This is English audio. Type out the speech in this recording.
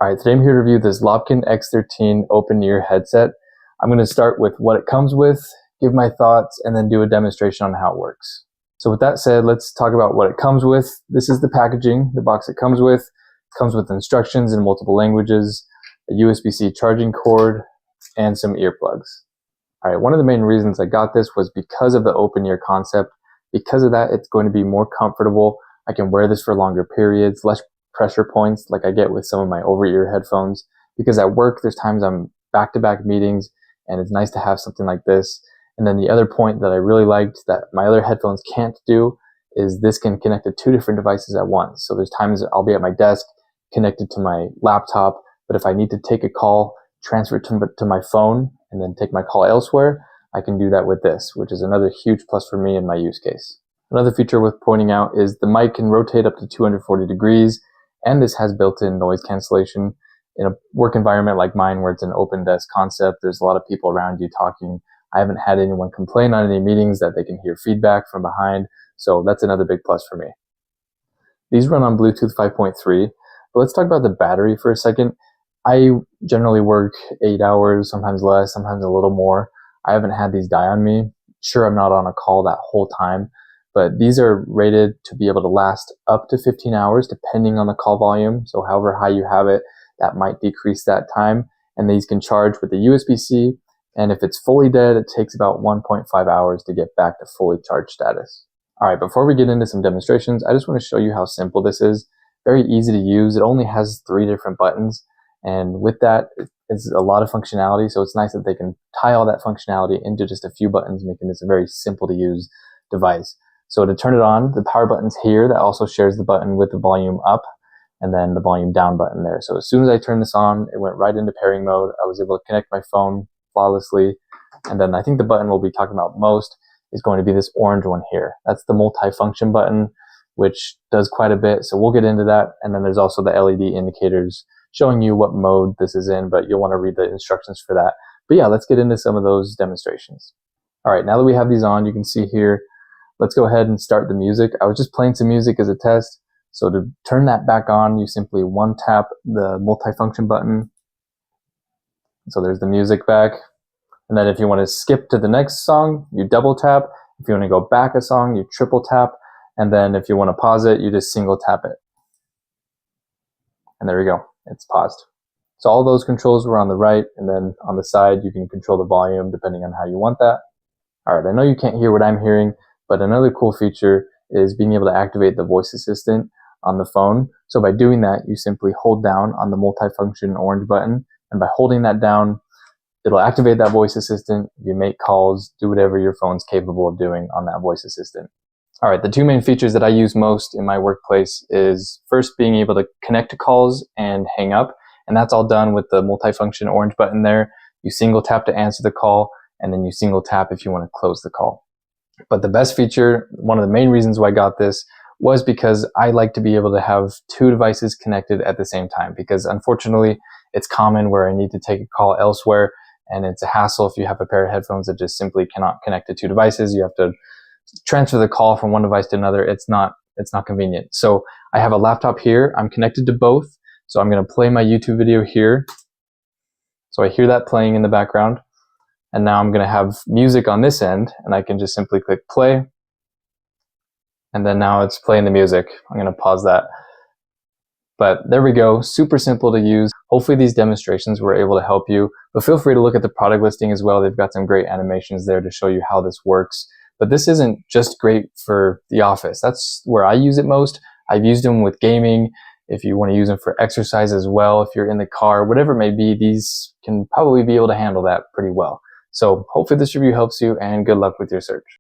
Alright, today I'm here to review this LOBKIN X13 open ear headset. I'm going to start with what it comes with, give my thoughts, and then do a demonstration on how it works. So with that said, let's talk about what it comes with. This is the packaging, the box it comes with. It comes with instructions in multiple languages, a USB-C charging cord, and some earplugs. Alright, one of the main reasons I got this was because of the open ear concept. Because of that, it's going to be more comfortable. I can wear this for longer periods, less pressure points like I get with some of my over-ear headphones, because at work there's times I'm back-to-back meetings and it's nice to have something like this. And then the other point that I really liked that my other headphones can't do is this can connect to two different devices at once. So there's times I'll be at my desk connected to my laptop, but if I need to take a call, transfer it to my phone and then take my call elsewhere, I can do that with this, which is another huge plus for me in my use case. Another feature worth pointing out is the mic can rotate up to 240 degrees. And this has built-in noise cancellation. In a work environment like mine where it's an open desk concept, there's a lot of people around you talking. I haven't had anyone complain on any meetings that they can hear feedback from behind, so that's another big plus for me. These run on Bluetooth 5.3, but let's talk about the battery for a second. I generally work 8 hours, sometimes less, sometimes a little more. I haven't had these die on me. Sure, I'm not on a call that whole time, but these are rated to be able to last up to 15 hours depending on the call volume. So however high you have it, that might decrease that time. And these can charge with the USB-C. And if it's fully dead, it takes about 1.5 hours to get back to fully charged status. All right, before we get into some demonstrations, I just want to show you how simple this is. Very easy to use. It only has 3 different buttons. And with that, it's a lot of functionality. So it's nice that they can tie all that functionality into just a few buttons, making this a very simple to use device. So to turn it on, the power button's here. That also shares the button with the volume up and then the volume down button there. So as soon as I turned this on, it went right into pairing mode. I was able to connect my phone flawlessly. And then I think the button we'll be talking about most is going to be this orange one here. That's the multi-function button, which does quite a bit. So we'll get into that. And then there's also the LED indicators showing you what mode this is in, but you'll want to read the instructions for that. But yeah, let's get into some of those demonstrations. All right, now that we have these on, you can see here, let's go ahead and start the music. I was just playing some music as a test. So to turn that back on, you simply one tap the multifunction button. So there's the music back. And then if you want to skip to the next song, you double tap. If you want to go back a song, you triple tap. And then if you want to pause it, you just single tap it. And there we go, it's paused. So all those controls were on the right, and then on the side, you can control the volume depending on how you want that. All right, I know you can't hear what I'm hearing, but another cool feature is being able to activate the voice assistant on the phone. So by doing that, you simply hold down on the multifunction orange button, and by holding that down, it'll activate that voice assistant. You make calls, do whatever your phone's capable of doing on that voice assistant. All right, the 2 main features that I use most in my workplace is first being able to connect to calls and hang up, and that's all done with the multifunction orange button there. You single tap to answer the call, and then you single tap if you want to close the call. But the best feature, one of the main reasons why I got this, was because I like to be able to have 2 devices connected at the same time, because unfortunately it's common where I need to take a call elsewhere and it's a hassle if you have a pair of headphones that just simply cannot connect to 2 devices. You have to transfer the call from one device to another. It's not convenient. So I have a laptop here. I'm connected to both. So I'm going to play my YouTube video here. So I hear that playing in the background. And now I'm going to have music on this end, and I can just simply click play. And then now it's playing the music. I'm going to pause that. But there we go. Super simple to use. Hopefully these demonstrations were able to help you. But feel free to look at the product listing as well. They've got some great animations there to show you how this works. But this isn't just great for the office. That's where I use it most. I've used them with gaming. If you want to use them for exercise as well, if you're in the car, whatever it may be, these can probably be able to handle that pretty well. So hopefully this review helps you, and good luck with your search.